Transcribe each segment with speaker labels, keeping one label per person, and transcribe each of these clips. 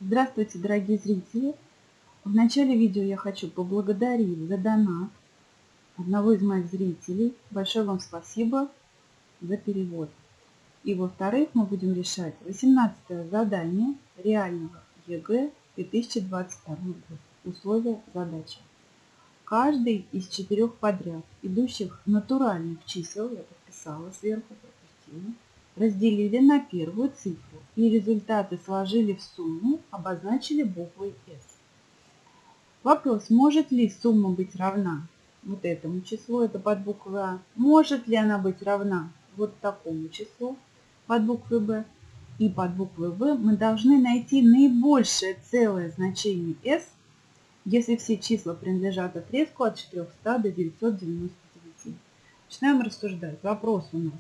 Speaker 1: Здравствуйте, дорогие зрители! В начале видео я хочу поблагодарить за донат одного из моих зрителей. Большое вам спасибо за перевод. И во-вторых, мы будем решать 18-е задание реального ЕГЭ 2022 год. Условия задачи. Каждый из 4 подряд идущих натуральных чисел, я подписала сверху, пропустила, разделили на первую цифру и результаты сложили в сумму, обозначили буквой S. Вопрос, может ли сумма быть равна вот этому числу, это под буквой А, может ли она быть равна вот такому числу под буквой Б, и под буквой В мы должны найти наибольшее целое значение S, если все числа принадлежат отрезку от 400 до 999. Начинаем рассуждать. Вопрос у нас.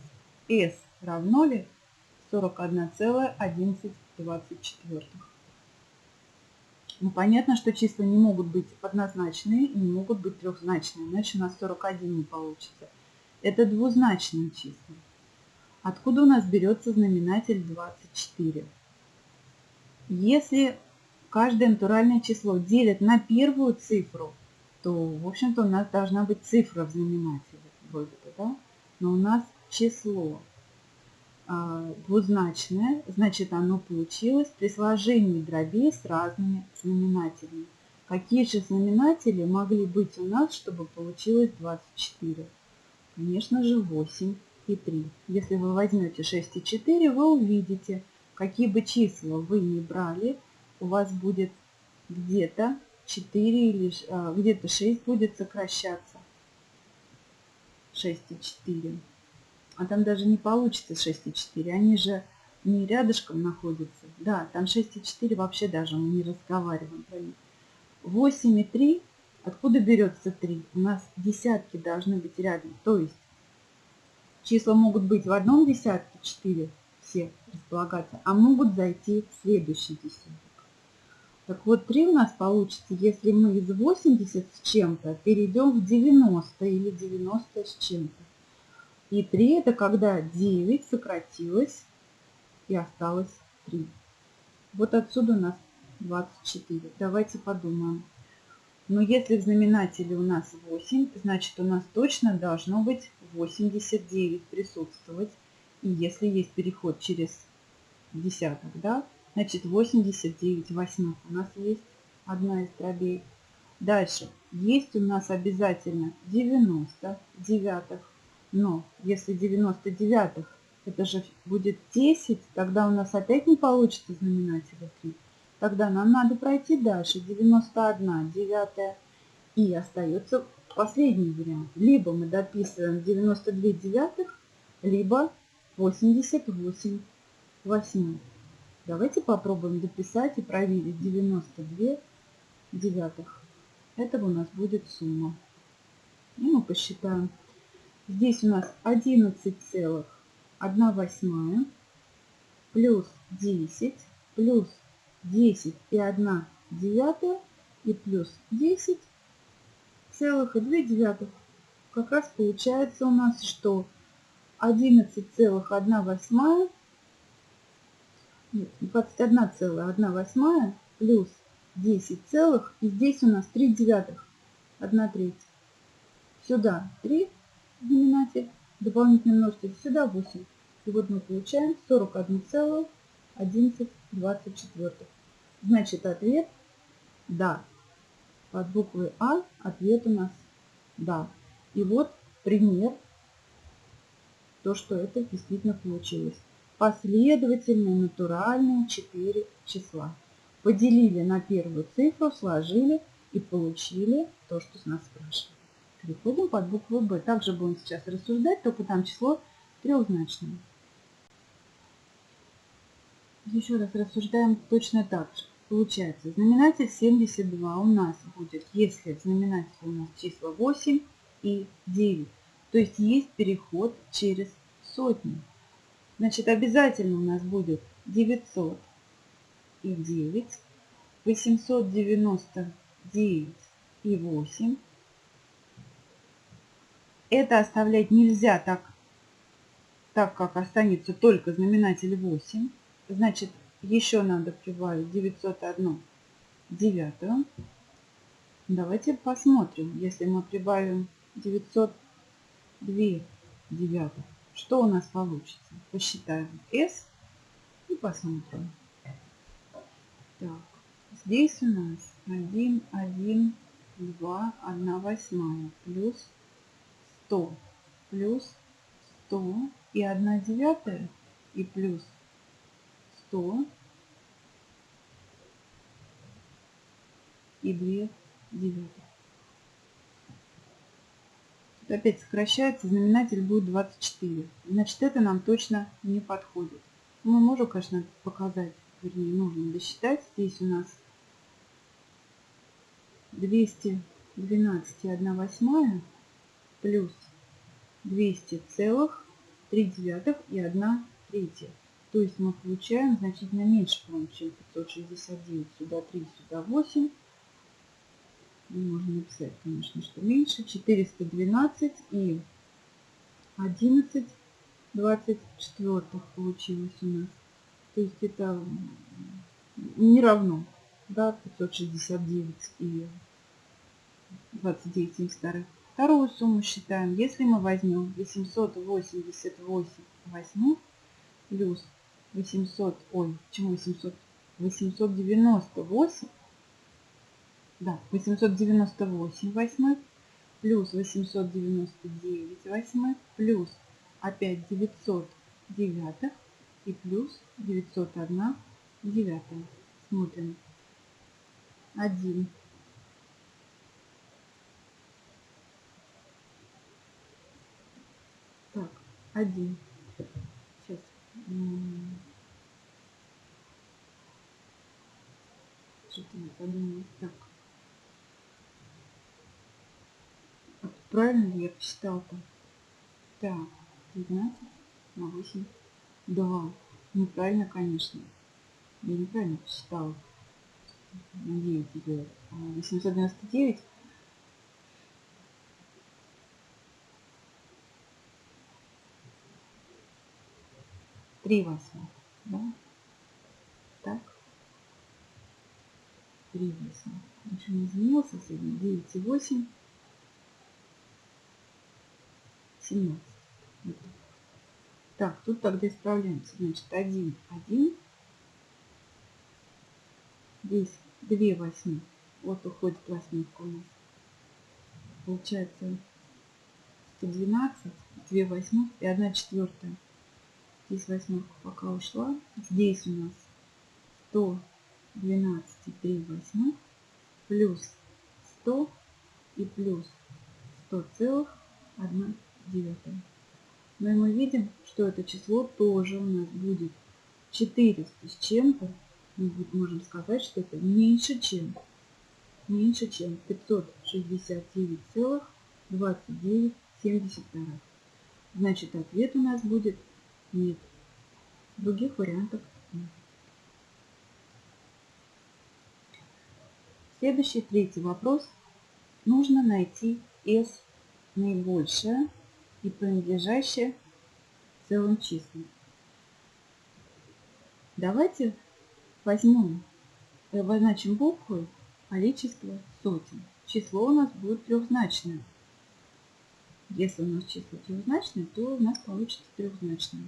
Speaker 1: S равно ли 41,1124? Ну, понятно, что числа не могут быть однозначные и не могут быть трехзначные, иначе у нас 41 не получится. Это двузначные числа. Откуда у нас берется знаменатель 24? Если каждое натуральное число делит на первую цифру, то, в общем-то, у нас должна быть цифра в знаменателе, вроде бы, да? Но у нас число двузначное, значит, оно получилось при сложении дробей с разными знаменателями. Какие же знаменатели могли быть у нас, чтобы получилось 24? Конечно же, 8 и 3. Если вы возьмете 6 и 4, вы увидите, какие бы числа вы ни брали, у вас будет где-то 4 или где-то 6 будет сокращаться. 6 и 4. А там даже не получится 6 и 4. Они же не рядышком находятся. Да, там 6 и 4 вообще даже мы не разговариваем про них. 8 и 3. Откуда берется 3? У нас десятки должны быть рядом. То есть числа могут быть в одном десятке, 4 все располагаться, а могут зайти в следующий десяток. Так вот, 3 у нас получится, если мы из 80 с чем-то перейдем в 90 или 90 с чем-то. И 3 это когда 9 сократилось и осталось 3. Вот отсюда у нас 24. Давайте подумаем. Но если в знаменателе у нас 8, значит у нас точно должно быть 89 присутствовать. И если есть переход через десяток, да, значит 89 восьмых у нас есть одна из дробей. Дальше. Есть у нас обязательно 90 девятых. Но если 90 девятых, это же будет 10, тогда у нас опять не получится знаменателя 3. Тогда нам надо пройти дальше. 91 девятая. И остается последний вариант. Либо мы дописываем 92 девятых, либо 88 восьмых. Давайте попробуем дописать и проверить 92 девятых. Это у нас будет сумма. И мы посчитаем. Здесь у нас 11,1 плюс 10 плюс 10 и 1 девятая и плюс 10,2. Как раз получается у нас, что 11,1 21,1 плюс 10 целых, и здесь у нас 3 девятых, 1 треть. Сюда 3 знаменатель, дополнительный множитель, сюда 8. И вот мы получаем 41,1124. Значит, ответ да. Под буквой А ответ у нас да. И вот пример, то, что это действительно получилось. Последовательные натуральные 4 числа. Поделили на первую цифру, сложили и получили то, что с нас спрашивают. Переходим под букву Б. Также будем сейчас рассуждать, только там число трехзначное. Еще раз рассуждаем точно так же. Получается, знаменатель 72 у нас будет, если в знаменателе у нас числа 8 и 9. То есть есть переход через сотню. Значит, обязательно у нас будет 900 и 9, 899 и 8. Это оставлять нельзя так как останется только знаменатель 8. Значит, еще надо прибавить 901 девятую. Давайте посмотрим, если мы прибавим 902 девятых, что у нас получится. Посчитаем s и посмотрим. Так, здесь у нас 1, 1, 2, 1 восьмая плюс 100 плюс 100 и 1 девятая и плюс 100 и 2 девятых. Тут опять сокращается, знаменатель будет 24. Значит, это нам точно не подходит. Мы можем, конечно, показать, вернее, нужно досчитать. Здесь у нас 212 и 1 восьмая плюс 200 целых 3 девятых и 1 третья. То есть мы получаем значительно меньше, чем 569. Сюда 3, сюда 8. Можно написать, конечно, что меньше. 412 и 11 24 получилось у нас. То есть это не равно, да, 569 и 29 72. Вторую сумму считаем. Если мы возьмем 888 восьмых плюс 800, ой, почему 800? 898, да, 898 восьмых плюс 899 восьмых плюс опять 900 девятых и плюс 901 девятая. Смотрим. 1. Так, 1. Сейчас. Что-то я подумала. Так. Вот правильно ли я посчитал-то? Так, 19 на 8. 2. Неправильно, конечно. Я неправильно посчитала. На 9 идет. 899. Три восьмых. Да? Так. 3 восьмых. Ничего не изменился сегодня. 9 и 8. 17. Вот. Так, тут тогда исправляемся. Значит, 1, 1. Здесь 2 восьмых. Вот уходит восьмерка у нас. Получается 112, 2 восьмых и 1 четвертая. Здесь восьмерка пока ушла. Здесь у нас 112 и 3 восьмых плюс 100 и плюс 100 целых 1 девятая. Но и мы видим, что это число тоже у нас будет 400 с чем-то. Мы можем сказать, что это меньше, чем 569,29,72. Значит, ответ у нас будет нет. Других вариантов нет. Следующий, третий вопрос. Нужно найти S наибольшее и принадлежащее целым числам. Давайте возьмем и обозначим буквой количество сотен. Число у нас будет трехзначное. Если у нас число трехзначное, то у нас получится трехзначное.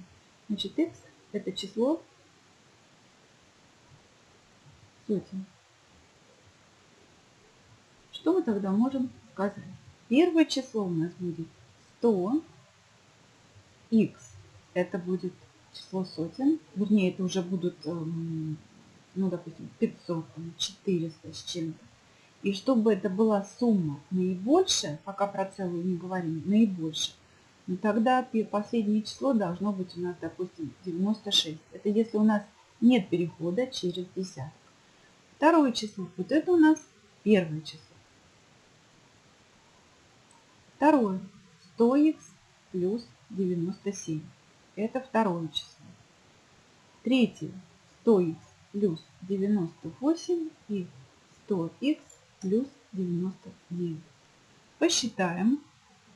Speaker 1: Значит, x это число сотен. Что мы тогда можем сказать? Первое число у нас будет 100. X это будет число сотен. Вернее, это уже будут, ну, допустим, 500, 400 с чем-то. И чтобы это была сумма наибольшая, пока про целую не говорим, наибольшая, но тогда последнее число должно быть у нас, допустим, 96. Это если у нас нет перехода через десяток. Второе число. Вот это у нас первое число. Второе. 100х плюс 97. Это второе число. Третье. 100х плюс 98 и 100х плюс 99. Посчитаем.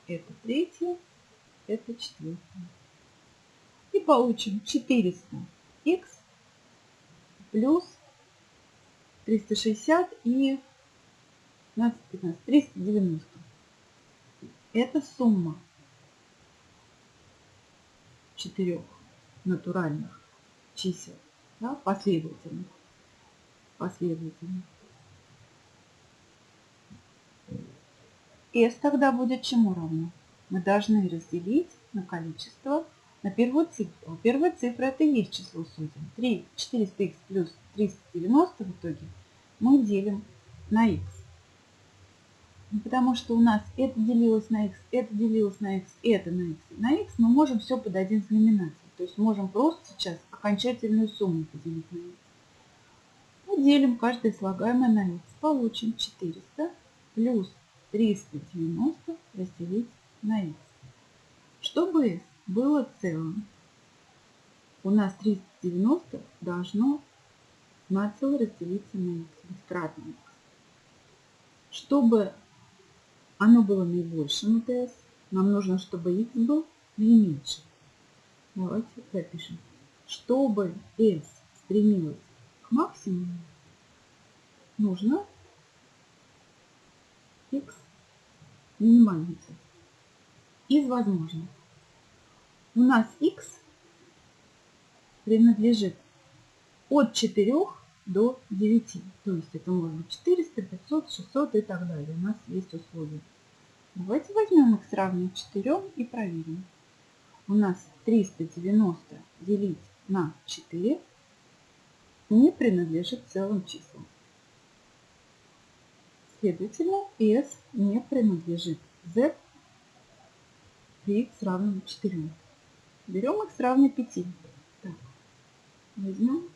Speaker 1: Это третье, это четвертое. И получим 400х плюс 360 и 15, 15, 390. Это сумма 4 натуральных чисел, да, последовательно. S тогда будет чему равно? Мы должны разделить на количество на первую цифру. Первая цифра это и есть число сотен. 400х плюс 390 в итоге мы делим на x. Потому что у нас это делилось на x, это делилось на x, это на x. На x мы можем все под один знаменатель. То есть можем просто сейчас окончательную сумму поделить на x. Мы делим каждое слагаемое на x. Получим 400 плюс 390 разделить на x. Чтобы s было целым, у нас 390 должно нацело разделиться на x, быть кратным x. Чтобы оно было наибольшим, это s, нам нужно, чтобы x был наименьшим. Давайте запишем. Чтобы s стремилось к максимуму, нужно x минимальный цифр. Из возможных. У нас x принадлежит от 4 до 9. То есть это может быть 400, 500, 600 и так далее. У нас есть условия. Давайте возьмем x равное 4 и проверим. У нас 390 делить на 4 не принадлежит целым числам. Следовательно, s не принадлежит z при x равном 4. Берем x равно 5. Так, возьмем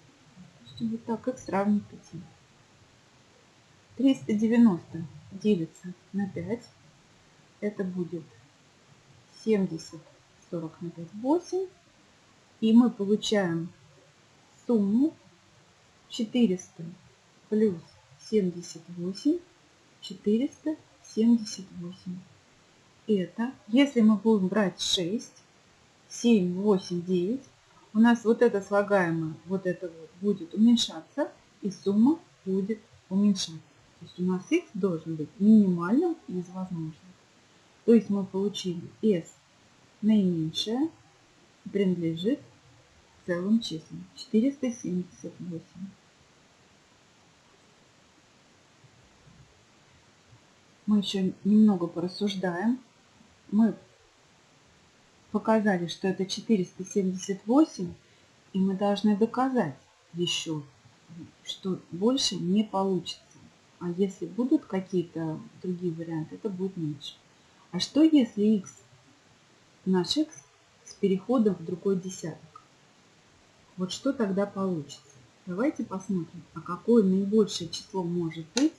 Speaker 1: вот так, x равно 5. 390 делится на 5. Это будет 70, 40 на 5, 8. И мы получаем сумму 400 плюс 78, 478. Это, если мы будем брать 6, 7, 8, 9, у нас вот это слагаемое, вот это вот будет уменьшаться, и сумма будет уменьшаться. То есть у нас x должен быть минимальным из возможных. То есть мы получили s наименьшее принадлежит целым числам 478. Мы еще немного порассуждаем. Мы показали, что это 478, и мы должны доказать еще, что больше не получится. А если будут какие-то другие варианты, это будет меньше. А что если x, наш x, с переходом в другой десяток? Вот что тогда получится? Давайте посмотрим, а какое наибольшее число может быть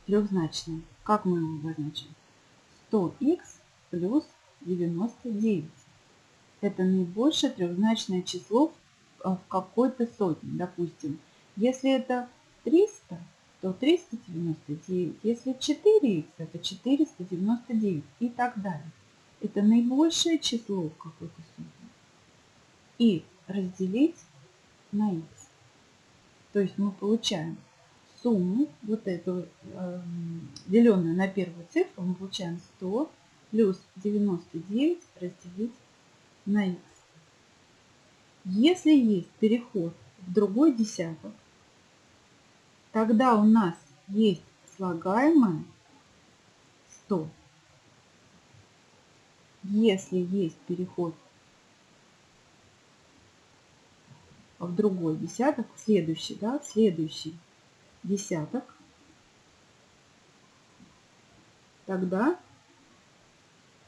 Speaker 1: трехзначное. Как мы его обозначим? 100х плюс 99. Это наибольшее трехзначное число в какой-то сотне. Допустим, если это 300, то 399. Если 4х, это 499 и так далее. Это наибольшее число в какой-то сотне. И разделить на х. То есть мы получаем сумму, вот эту, деленную на первую цифру, мы получаем 100 плюс 99 разделить на х. Если есть переход в другой десяток, тогда у нас есть слагаемое 100. Если есть переход в другой десяток, следующий десяток, тогда,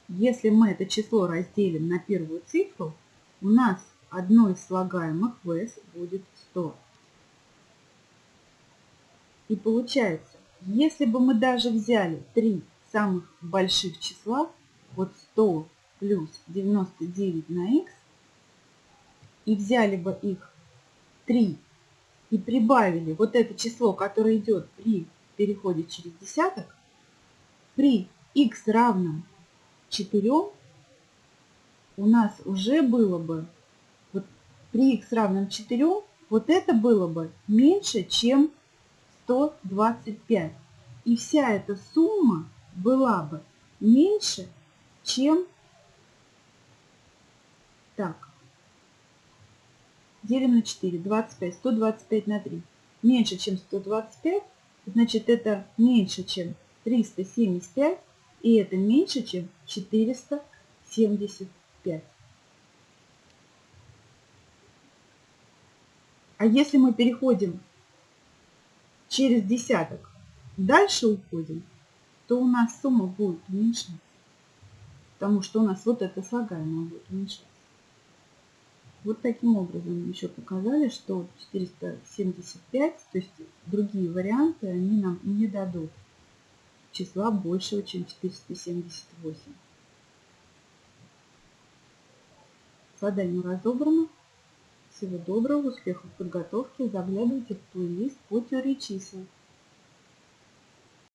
Speaker 1: если мы это число разделим на первую цифру, у нас одно из слагаемых в s будет 100. И получается, если бы мы даже взяли 3 самых больших числа, вот 100 плюс 99 на х, и взяли бы их 3 и прибавили вот это число, которое идет при переходе через десяток, при х равном 4 у нас уже было бы вот при х равном 4, вот это было бы меньше, чем 125. И вся эта сумма была бы меньше, чем... Так, делим на 4, 25, 125 на 3. Меньше, чем 125, значит, это меньше, чем 375, и это меньше, чем 475. А если мы переходим через десяток, дальше уходим, то у нас сумма будет уменьшаться, потому что у нас вот это слагаемое будет уменьшаться. Вот таким образом еще показали, что 475, то есть другие варианты, они нам не дадут числа большего, чем 478. Задание разобрано. Всего доброго, успехов в подготовке. Заглядывайте в плейлист по теории чисел.